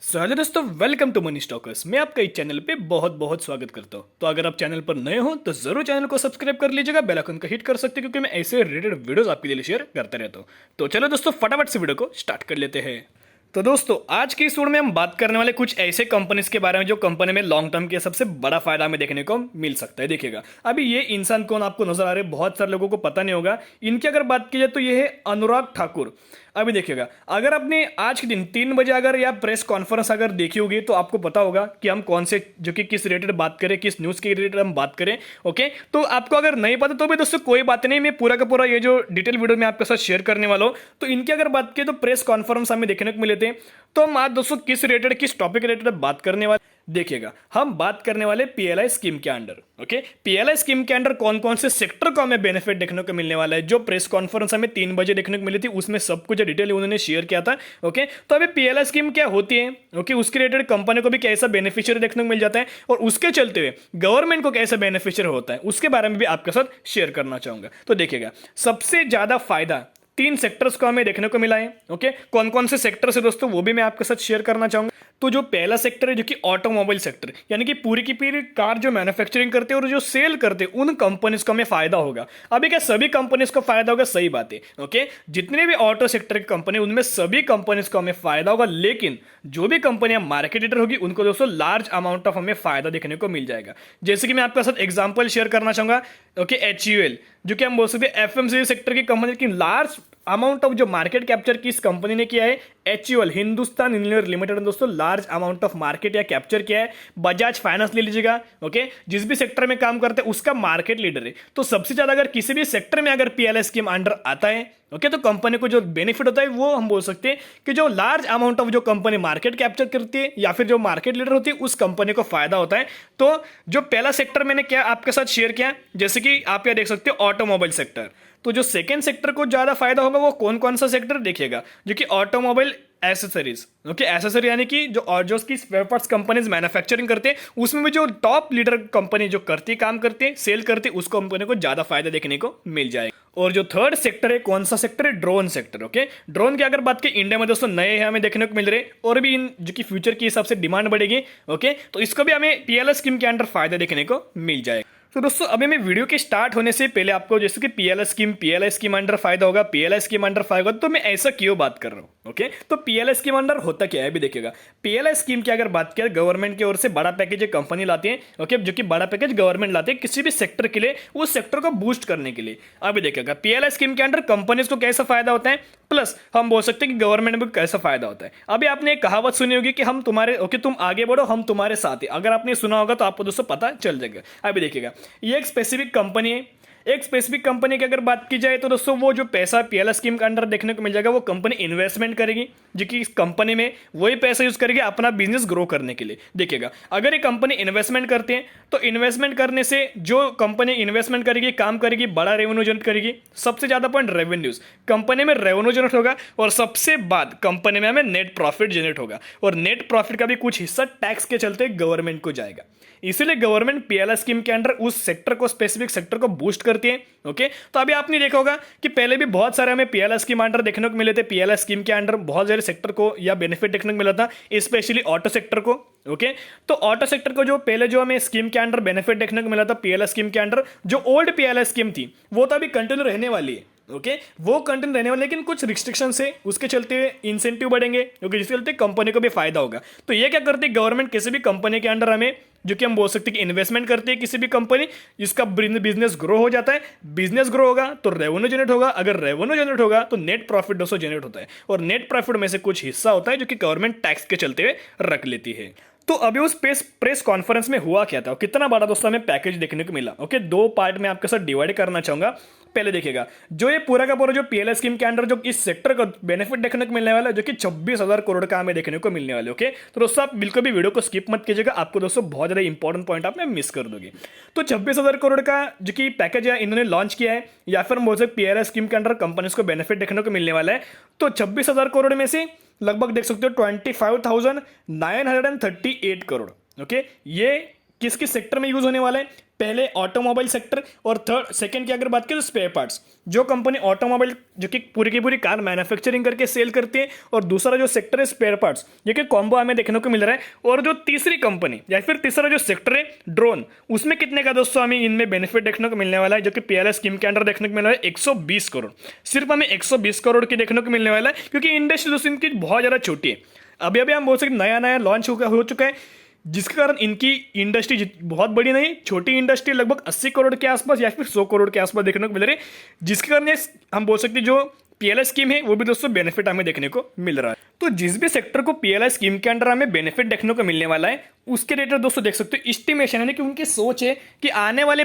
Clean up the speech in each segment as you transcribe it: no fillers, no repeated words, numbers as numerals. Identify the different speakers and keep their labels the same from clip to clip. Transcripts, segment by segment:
Speaker 1: So hello दोस्तों, welcome to money stalkers. मैं आपका इस चैनल पे बहुत बहुत स्वागत करता हूँ। तो अगर आप चैनल पर नए हो तो जरूर चैनल को सब्सक्राइब कर लीजिएगा, बेल आइकन को हिट कर सकते हैं, क्योंकि मैं ऐसे रिलेटेड वीडियोस आपके लिए शेयर करता रहता हूँ। तो चलो दोस्तों, फटाफट से वीडियो को स्टार्ट कर लेते हैं। तो दोस्तों, आज की इस वीडियो में हम बात करने वाले कुछ ऐसे कंपनीज के बारे में जो कंपनी में लॉन्ग टर्म के सबसे बड़ा फायदा हमें देखने को मिल सकता है। देखिएगा, अभी ये इंसान कौन आपको नजर आ रहे हैं, बहुत सारे लोगों को पता नहीं होगा। इनकी अगर बात की जाए तो ये है अनुराग ठाकुर। अभी देखिएगा, अगर आपने आज के दिन 3 बजे अगर या प्रेस कॉन्फ्रेंस अगर देखी होगी तो आपको पता होगा कि हम कौन से जो कि किस रिलेटेड बात करें, किस न्यूज़ के रिलेटेड हम बात करें। ओके, तो आपको अगर नहीं पता तो भी दोस्तों कोई बात नहीं, मैं पूरा का पूरा ये जो डिटेल वीडियो मैं आपके साथ शेयर करने वाला हूँ। तो इनकी अगर बात की तो प्रेस कॉन्फ्रेंस हमें देखने को मिले थे। तो हम आज दोस्तों किस रिलेटेड, किस टॉपिक रिलेटेड बात करने वाले, देखिएगा हम बात करने वाले पीएलआई स्कीम के अंडर। ओके, पीएलआई स्कीम के अंडर कौन कौन से सेक्टर को हमें बेनिफिट देखने को मिलने वाला है। जो प्रेस कॉन्फ्रेंस हमें 3 बजे देखने को मिली थी उसमें सब कुछ डिटेल उन्होंने शेयर किया था। ओके, तो अभी पीएलआई स्कीम क्या होती है, ओके, उसके रिलेटेड कंपनी को भी कैसा बेनिफिशियरी देखने को मिल जाता है और उसके चलते हुए गवर्नमेंट को कैसा बेनिफिशियरी होता है, उसके बारे में भी आपके साथ शेयर करना चाहूंगा। तो देखिएगा, सबसे ज्यादा फायदा 3 सेक्टर्स को हमें देखने को मिला है। ओके, कौन कौन से सेक्टर है दोस्तों, वो भी मैं आपके साथ शेयर करना चाहूंगा। तो जो पहला सेक्टर है जो कि ऑटोमोबाइल सेक्टर, यानी कि पूरी की पूरी कार जो मैन्युफैक्चरिंग करते हैं और जो सेल करते हैं उन कंपनीज को हमें फायदा होगा। अभी क्या सभी कंपनीज को फायदा होगा, सही बात है। ओके, जितने भी ऑटो सेक्टर की कंपनी उनमें सभी कंपनीज को हमें फायदा होगा, लेकिन जो भी कंपनियां मार्केट लीडर होगी उनको दोस्तों लार्ज अमाउंट ऑफ हमें फायदा देखने को मिल जाएगा। जैसे कि मैं आपके साथ एग्जांपल शेयर करना चाहूंगा। ओके, एचयूएल जो कि हम बोल सकते हैं एफएमसीजी सेक्टर की कंपनी की लार्ज अमाउंट ऑफ जो मार्केट कैप्चर की इस कंपनी ने किया है। एचयूएल हिंदुस्तान यूनिलीवर लिमिटेड दोस्तों लार्ज अमाउंट ऑफ मार्केट या कैप्चर किया है। बजाज फाइनेंस ले लीजिएगा, ओके, जिस भी सेक्टर में काम करते हैं उसका मार्केट लीडर है। तो सबसे ज्यादा अगर किसी भी सेक्टर में अगर पीएलआई स्कीम अंडर आता है, ओके, तो कंपनी को जो बेनिफिट होता है वो हम बोल सकते हैं कि जो लार्ज अमाउंट ऑफ जो कंपनी मार्केट कैप्चर करती है या फिर जो मार्केट लीडर होती है उस कंपनी को फायदा होता है। तो जो पहला सेक्टर मैंने क्या आपके साथ शेयर किया, जैसे कि आप क्या देख सकते हो ऑटोमोबाइल सेक्टर। तो जो सेकंड सेक्टर को ज्यादा फायदा होगा वो कौन कौन सा सेक्टर देखिएगा, जो कि ऑटोमोबाइल एसेसरीज। ओके, एसेसरी यानी कि जो उसकी स्पेयर पार्ट्स कंपनीज मैन्युफैक्चरिंग करते हैं उसमें भी जो टॉप लीडर कंपनी जो करती है, काम करती है, सेल करती है, उस कंपनी को ज्यादा फायदा देखने को मिल जाएगा। और जो थर्ड सेक्टर है, कौन सा सेक्टर है, ड्रोन सेक्टर। ओके, ड्रोन की अगर बात की इंडिया में दोस्तों नए हमें देखने को मिल रहे और भी इन जो कि फ्यूचर के हिसाब से डिमांड बढ़ेगी। ओके, तो इसको भी हमें पीएलआई स्कीम के अंडर फायदा देखने को मिल जाएगा। तो दोस्तों, अभी मैं वीडियो के स्टार्ट होने से पहले आपको जैसे कि पीएलआई स्कीम अंडर फायदा होगा, पीएलआई स्कीम अंडर फायदा होगा, तो मैं ऐसा क्यों बात कर रहा हूं। ओके, तो पीएलआई स्कीम अंडर होता क्या है अभी देखिएगा। पीएलआई स्कीम की अगर बात किया, गवर्नमेंट की ओर से बड़ा पैकेज कंपनी लाती है। ओके, जो कि बड़ा पैकेज गवर्नमेंट लाती है किसी भी सेक्टर के लिए, उस सेक्टर को बूस्ट करने के लिए। अभी देखिएगा, पीएलआई स्कीम के अंडर कंपनीज को कैसा फायदा होता है, प्लस हम बोल सकते हैं कि गवर्नमेंट को कैसा फायदा होता है। अभी आपने एक कहावत सुनी होगी कि हम तुम्हारे, ओके, तुम आगे बढ़ो हम तुम्हारे साथ हैं। अगर आपने सुना होगा तो आपको दोस्तों पता चल जाएगा। अभी देखिएगा, ये एक स्पेसिफिक कंपनी है। एक स्पेसिफिक कंपनी की अगर बात की जाए तो दोस्तों वो जो पैसा पीएलआई स्कीम के अंडर देखने को मिल जाएगा वो कंपनी इन्वेस्टमेंट करेगी, जो कि इस कंपनी में वही पैसा यूज करेगी अपना बिजनेस ग्रो करने के लिए। देखिएगा, अगर ये कंपनी इन्वेस्टमेंट करते हैं तो इन्वेस्टमेंट करने से जो कंपनी इन्वेस्टमेंट करेगी, काम करेगी, बड़ा रेवेन्यू जनरेट करेगी। सबसे ज्यादा पॉइंट रेवेन्यूज, कंपनी में रेवेन्यू जनरेट होगा और सबसे बाद कंपनी में हमें नेट प्रॉफिट जनरेट होगा और नेट प्रॉफिट का भी कुछ हिस्सा टैक्स के चलते गवर्नमेंट को जाएगा। इसीलिए गवर्नमेंट पीएलआई स्कीम के अंडर उस सेक्टर को, स्पेसिफिक सेक्टर को बूस्ट करती है। ओके, तो अभी आपने देखा होगा कि पहले भी बहुत सारे हमें पीएलआई स्कीम अंडर देखने को मिले थे। पीएलआई स्कीम के अंडर बहुत सारे सेक्टर को या बेनिफिट देखने को मिला था, स्पेशली ऑटो सेक्टर को। ओके, तो ऑटो सेक्टर को जो पहले जो हमें स्कीम के अंडर बेनिफिट देखने को मिला था पीएलआई स्कीम के अंडर, जो ओल्ड पीएलआई स्कीम थी वो तो अभी कंटिन्यू रहने वाली है। ओके, वो कंटिन्यू रहने वाले, लेकिन कुछ रिस्ट्रिक्शन से उसके चलते इंसेंटिव बढ़ेंगे, क्योंकि जिसके चलते कंपनी को भी फायदा होगा। तो ये क्या करती है गवर्नमेंट, किसी भी कंपनी के अंडर हमें, जो कि हम बोल सकते हैं कि इन्वेस्टमेंट करती है किसी भी कंपनी, जिसका बिजनेस ग्रो हो जाता है। बिजनेस ग्रो होगा तो रेवेन्यू जनरेट होगा, अगर रेवेन्यू जनरेट होगा तो नेट प्रॉफिट दोस्तों जनरेट होता है और नेट प्रॉफिट में से कुछ हिस्सा होता है जो कि गवर्नमेंट टैक्स के चलते हुए रख लेती है। तो अभी उस प्रेस कॉन्फ्रेंस में हुआ क्या था, कितना बड़ा दोस्तों हमें पैकेज देखने को मिला। ओके, 2 पार्ट में आपके साथ डिवाइड करना चाहूंगा। पहले देखिएगा, जो ये पूरा का पूरा जो पीएलआई स्कीम के अंडर जो इस सेक्टर का बेनिफिट देखने को मिलने वाला है, जो कि 26,000 करोड़ का हमें देखने को मिलने वाले। ओके, तो दोस्तों आप बिल्कुल भी वीडियो को स्किप मत कीजिएगा, आपको दोस्तों बहुत ज्यादा इंपॉर्टेंट पॉइंट आप मिस कर दोगे। तो 26,000 करोड़ का जो कि पैकेज है इन्होंने लॉन्च किया है, या फिर हम बोल सकते पीएलआई स्कीम के अंडर कंपनीज को बेनिफिट देखने को मिलने वाला है। तो 26,000 करोड़ में से लगभग देख सकते हो 25,938 करोड़। ओके, ये किस किस सेक्टर में यूज होने वाला है, पहले ऑटोमोबाइल सेक्टर और थर्ड सेकंड की अगर बात करें तो स्पेयर पार्ट्स। जो कंपनी ऑटोमोबाइल जो कि पूरी की पूरी कार मैन्युफैक्चरिंग करके सेल करती है, और दूसरा जो सेक्टर है स्पेयर पार्ट्स, जो कि कॉम्बो हमें देखने को मिल रहा है। और जो तीसरी कंपनी या फिर तीसरा जो सेक्टर है ड्रोन, उसमें कितने का दोस्तों हमें इनमें बेनिफिट देखने को मिलने वाला है, जो कि पीएलआई स्कीम के अंडर देखने को मिल रहा है 120 करोड़। सिर्फ हमें 120 करोड़ की देखने को मिलने वाला है, क्योंकि इंडस्ट्री दोस्तों इनकी बहुत ज़्यादा छोटी है। अभी अभी हम बोल सकते नया नया लॉन्च हो चुका है, जिसके कारण इनकी इंडस्ट्री बहुत बड़ी नहीं, छोटी इंडस्ट्री लगभग 80 करोड़ के आसपास या फिर 100 करोड़ के आसपास देखने को मिल रही है, जिसके कारण हम बोल सकते हैं जो पीएलआई स्कीम है वो भी दोस्तों बेनिफिट हमें देखने को मिल रहा है। तो जिस भी सेक्टर को पीएलआई स्कीम के अंडर हमें बेनिफिट देखने को मिलने वाला है, उसके रेट दोस्तों देख सकते हो एस्टिमेशन है कि उनकी सोच है कि आने वाले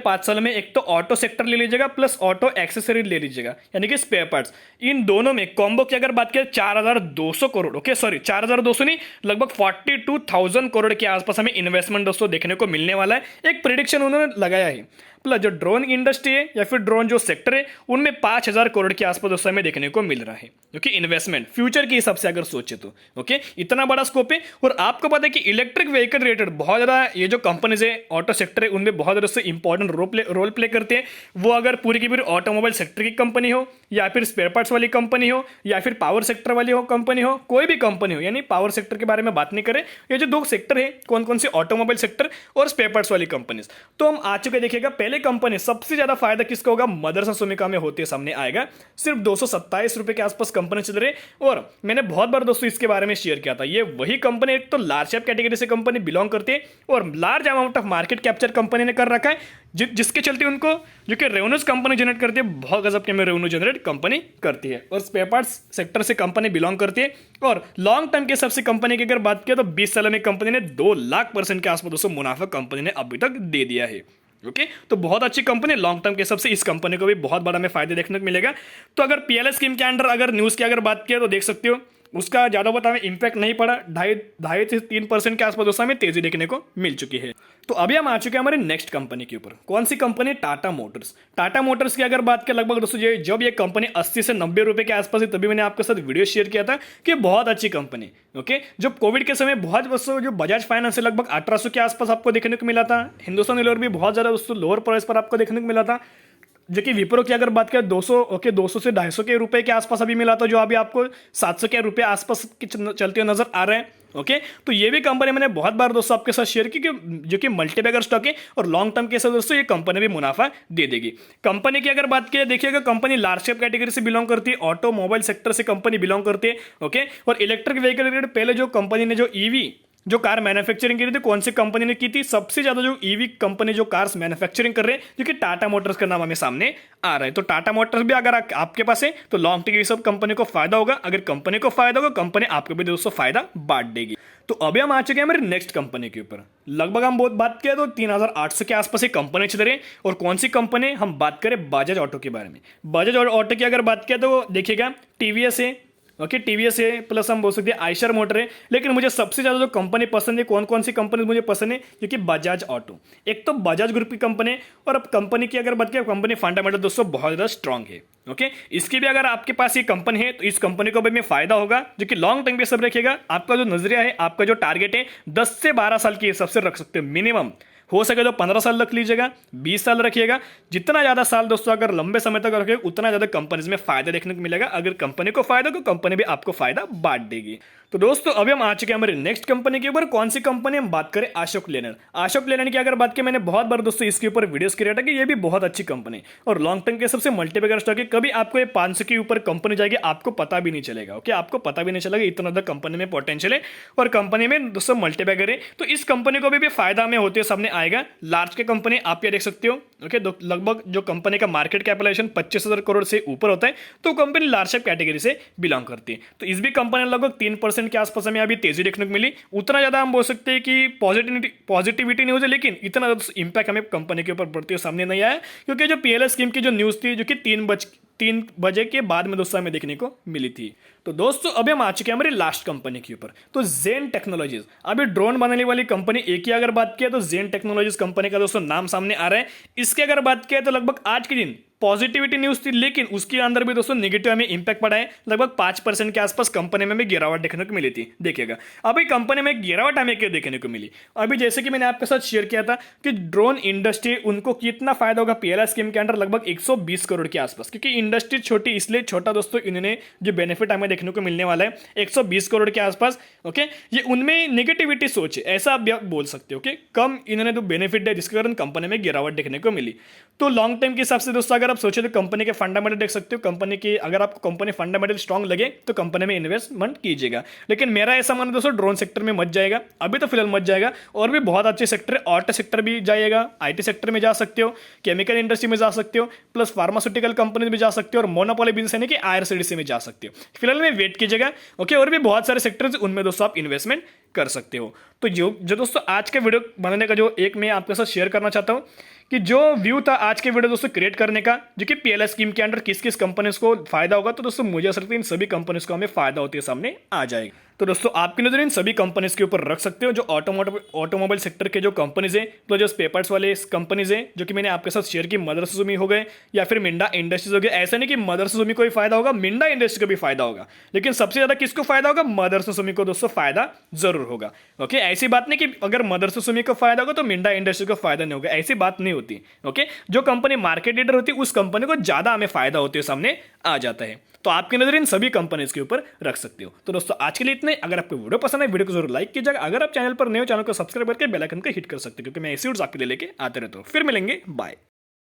Speaker 1: 5 साल में एक तो ऑटो सेक्टर ले लीजिएगा प्लस ऑटो एक्सेसरी ले लीजिएगा, यानी कि स्पेयर पार्ट्स। इन दोनों में कॉम्बो की अगर बात करें 4200 करोड़, ओके सॉरी 4200 नहीं, लगभग 42,000 करोड़ के आसपास हमें इन्वेस्टमेंट दोस्तों देखने को मिलने वाला है। एक प्रिडिक्शन उन्होंने लगाया है। प्लस जो ड्रोन इंडस्ट्री है या फिर ड्रोन जो सेक्टर है, उनमें 5000 करोड़ के आसपास दोस्तों हमें देखने को मिल रहा है, क्योंकि इन्वेस्टमेंट फ्यूचर के हिसाब से अगर सोचे तो ओके इतना बड़ा स्कोप है। और आपको पता है कि इलेक्ट्रिक व्हीकल रिलेटेड बहुत ज़्यादा ये जो कंपनीज है ऑटो सेक्टर है, उनमें बहुत ज़्यादा इंपॉर्टेंट रोल प्ले करते हैं। वो अगर पूरी की पूरी ऑटोमोबाइल सेक्टर की कंपनी हो, या फिर स्पेयर पार्ट्स वाली कंपनी हो, या फिर पावर सेक्टर वाली कंपनी हो, कोई भी कंपनी हो, यानी पावर सेक्टर के बारे में बात नहीं करें, ये जो 2 सेक्टर है कौन कौन से, ऑटोमोबाइल सेक्टर और स्पेयर पार्ट्स वाली कंपनीज। तो हम आ चुके देखिएगा पहले कंपनी सबसे ज्यादा फायदा किसका होगा, मदरसन सुमिका में होते सामने आएगा। सिर्फ 227 रुपए के आसपास कंपनी चल रही है, और मैंने बहुत बार दोस्तों इसके बारे में शेयर किया था। ये वही कंपनी एक तो लार्ज कैप कैटेगरी से कंपनी बिलोंग करती है, और large amount of market capture company ने कर रखा है, जिसके चलते उनको जो कि रेवेन्यूज कंपनी जनरेट करती है, बहुत गजब के में रेवेन्यू जनरेट कंपनी करती है, और स्पेयर पार्ट्स सेक्टर से कंपनी बिलोंग करती है। और लॉन्ग टर्म के सबसे कंपनी की अगर बात किया तो 20 साल में कंपनी ने 2 लाख% के आसपास दोस्तों मुनाफा कंपनी ने अभी तक दे दिया है। ओके तो बहुत अच्छी कंपनी, लॉन्ग टर्म के सबसे इस कंपनी को भी बहुत बड़ा में फायदे देखने को मिलेगा। तो अगर पीएलआई स्कीम के अंडर अगर न्यूज़ की अगर बात किया तो देख सकते हो उसका ज़्यादा बहुत हमें इंपैक्ट नहीं पड़ा, 2.5 से 3% के आसपास दोस्तों हमें तेजी देखने को मिल चुकी है। तो अभी हम आ चुके हैं हमारे नेक्स्ट कंपनी के ऊपर। कौन सी company, Tata motors. Tata motors की अगर बात करें लगभग दोस्तों जब ये कंपनी 80 से 90 रुपए के आसपास है, तभी मैंने आपके साथ वीडियो शेयर किया था कि बहुत अच्छी कंपनी। ओके जब कोविड के समय बहुत दोस्तों जो बजाज फाइनेंस है लगभग 1800 के आसपास आपको देखने को मिला था, हिंदुस्तान यूनिलीवर भी बहुत ज़्यादा दोस्तों लोअर प्राइस पर आपको देखने को मिला था, जो कि विप्रो की अगर बात करें 200 से 250 के रुपए के आसपास अभी मिला था, जो अभी आपको 700 के रुपए आसपास चलते हुए नजर आ रहे हैं। ओके तो ये भी कंपनी मैंने बहुत बार दोस्तों आपके साथ शेयर की कि जो कि मल्टीबैगर स्टॉक है, और लॉन्ग टर्म के साथ दोस्तों ये कंपनी भी मुनाफा दे देगी। कंपनी की अगर बात की देखिएगा, कंपनी लार्ज कैप कैटेगरी से बिलोंग करती है, ऑटोमोबाइल सेक्टर से कंपनी बिलोंग करती है। ओके और इलेक्ट्रिक व्हीकल रिलेटेड पहले जो कंपनी ने जो ईवी जो कार मैन्युफैक्चरिंग की थी, कौन सी कंपनी ने की थी, सबसे ज्यादा जो ईवी कंपनी जो कार्स मैन्युफैक्चरिंग कर रहे हैं, जो कि टाटा मोटर्स का नाम हमें सामने आ रहा है। तो टाटा मोटर्स भी अगर आपके पास है तो लॉन्ग टर्म की सब कंपनी को फायदा होगा, अगर कंपनी को फायदा होगा कंपनी आपको भी दोस्तों फायदा बांट देगी। तो अभी हम आ चुके हैं हमारे नेक्स्ट कंपनी के ऊपर। लगभग हम बहुत बात किया तो 3800 के आसपास एक कंपनी चल रही है, और कौन सी कंपनी, हम बात करें बजाज ऑटो के बारे में। बजाज ऑटो की अगर बात किया तो देखिएगा टीवीएस है, ओके टीवीएस है, प्लस हम बोल सकते हैं आयशर मोटर है, लेकिन मुझे सबसे ज्यादा जो कंपनी पसंद है, कौन कौन सी कंपनी मुझे पसंद है, क्योंकि बजाज ऑटो एक तो बजाज ग्रुप की कंपनी है, और अब कंपनी की अगर बात करें कंपनी फंडामेंटल दोस्तों बहुत ज्यादा स्ट्रांग है। ओके इसकी भी अगर आपके पास ये कंपनी है तो इस कंपनी को भी में फायदा होगा, जो कि लॉन्ग टर्म पे सब रखेगा। आपका जो नजरिया है, आपका जो टारगेट है 10 से 12 साल की सबसे रख सकते हो मिनिमम, हो सके तो 15 साल रख लीजिएगा, 20 साल रखिएगा। जितना ज़्यादा साल दोस्तों अगर लंबे समय तक रखिएगा उतना ज़्यादा कंपनीज में फायदा देखने को मिलेगा। अगर कंपनी को फायदा हो तो कंपनी भी आपको फायदा बांट देगी। तो दोस्तों अभी हम आ चुके हैं हमारे नेक्स्ट कंपनी के ऊपर। कौन सी कंपनी, हम बात करें अशोक लेलैंड। अशोक लेलैंड की अगर बात की, मैंने बहुत बार दोस्तों इसके ऊपर वीडियोस किया था कि ये भी बहुत अच्छी कंपनी और लॉन्ग टर्म के सबसे मल्टीबैगर स्टॉक है। कभी आपको ये 500 के ऊपर कंपनी जाएगी आपको पता भी नहीं चलेगा। ओके आपको पता भी नहीं चलेगा, इतना ज़्यादा कंपनी में पोटेंशियल है और कंपनी में दोस्तों मल्टीबैगर है। तो इस कंपनी को भी फायदा में होते हुए सामने आएगा। लार्ज के कंपनी आप ये देख सकते हो, ओके लगभग जो कंपनी का मार्केट कैपिटलाइजेशन 25,000 करोड़ से ऊपर होता है, तो कंपनी लार्ज कैप कैटेगरी से बिलोंग करती है। तो इस भी कंपनी लगभग 3% के आसपास हमें अभी तेजी देखने को मिली। उतना ज्यादा हम बोल सकते हैं कि पॉजिटिविटी न्यूज है, लेकिन इतना इंपैक्ट हमें कंपनी के ऊपर बढ़ते हुए सामने नहीं आया, क्योंकि जो पीएलआई स्कीम की जो न्यूज थी जो कि 3 बजे के बाद में दोस्तों हमें देखने को मिली थी। तो दोस्तों अभी हम आ चुके हैं हमारी लास्ट कंपनी के ऊपर, तो जेन टेक्नोलॉजीज। अभी ड्रोन बनाने वाली कंपनी एक ही अगर बात किया तो जेन टेक्नोलॉजीज कंपनी का दोस्तों नाम सामने आ रहा है। इसकी अगर बात किया तो लगभग आज के दिन पॉजिटिविटी न्यूज थी, लेकिन उसके अंदर भी दोस्तों नेगेटिव हमें इंपैक्ट पड़ा है। लगभग 5% के आसपास कंपनी में गिरावट देखने को मिली थी। देखिएगा अभी कंपनी में गिरावट हमें क्या देखने को मिली। अभी जैसे कि मैंने आपके साथ शेयर किया था कि ड्रोन इंडस्ट्री उनको कितना फायदा होगा पीएलआई स्कीम के अंडर, लगभग 120 करोड़ के आसपास, क्योंकि इंडस्ट्री छोटी इसलिए छोटा दोस्तों, इन्होंने जो बेनिफिट हमें देखने को मिलने वाला है 120 करोड़ के आसपास। ओके, ये उनमें नेगेटिविटी सोच है, ऐसा आप बोल सकते हो। ओके, कम इन्होंने तो बेनिफिट दिया जिसके कारण कंपनी में गिरावट देखने को मिली। तो लॉन्ग टाइम के हिसाब से दोस्तों अगर आप सोचे तो कंपनी के फंडामेंटल देख सकते हो। कंपनी की अगर आपको कंपनी फंडामेंटल स्ट्रांग लगे तो कंपनी में इन्वेस्टमेंट कीजिएगा। लेकिन मेरा ऐसा मानना दोस्तों ड्रोन सेक्टर में मत जाएगा, अभी तो फिलहाल मत जाएगा। और भी बहुत अच्छे सेक्टर है, ऑटो सेक्टर भी जाइएगा, आईटी सेक्टर में जा सकते हो, केमिकल इंडस्ट्री में जा सकते हो, प्लस फार्मास्यूटिकल कंपनी में जा सकते हो, और मोनोपोली बिजनेस यानी कि आईआरसीटीसी में जा सकते हो। फिलहाल में वेट कीजिएगा। ओके, और भी बहुत सारे सेक्टर्स उनमें दोस्तों आप इन्वेस्टमेंट कर सकते हो। तो जो दोस्तों आज के वीडियो बनाने का जो एक मैं आपके साथ शेयर करना चाहता हूँ कि जो व्यू था आज के वीडियो दोस्तों क्रिएट करने का, जो कि पीएलआई स्कीम के अंडर किस किस कंपनीज को फायदा होगा, तो दोस्तों मुझे ऐसा लगता है इन सभी कंपनीज को हमें फायदा होते हुए सामने आ जाएगा। तो दोस्तों आपकी नजर इन सभी कंपनीज के ऊपर रख सकते हो, जो ऑटोमोबाइल सेक्टर के जो कंपनीज है, तो जो पेपर्स वाले कंपनीज है जो कि मैंने आपके साथ शेयर की, मदर सुजुकी हो गए या फिर मिंडा इंडस्ट्रीज हो गए। ऐसा नहीं कि मदर सुजुकी को भी फायदा होगा, मिंडा इंडस्ट्री को भी फायदा होगा, लेकिन सबसे ज्यादा किसको फायदा होगा, मदर सुजुकी को दोस्तों फायदा जरूर होगा। ओके, ऐसी बात नहीं कि अगर मदर सुजुकी को फायदा होगा तो मिंडा इंडस्ट्री को फायदा नहीं होगा, ऐसी बात नहीं होती। ओके, जो कंपनी मार्केट लीडर होती है उस कंपनी को ज्यादा हमें फायदा होते हुए सामने आ जाता है। तो आपकी नजर इन सभी कंपनीज के ऊपर रख सकते हो। तो दोस्तों आज के लिए इतने। अगर आपको वीडियो पसंद है वीडियो को जरूर लाइक कीजिएगा। अगर आप चैनल पर नए हो चैनल को सब्सक्राइब करके बेल आइकन को हिट कर सकते हो, क्योंकि मैं ऐसी वीडियोस आपके लिए लेके आते रहता हूं। फिर मिलेंगे, बाय।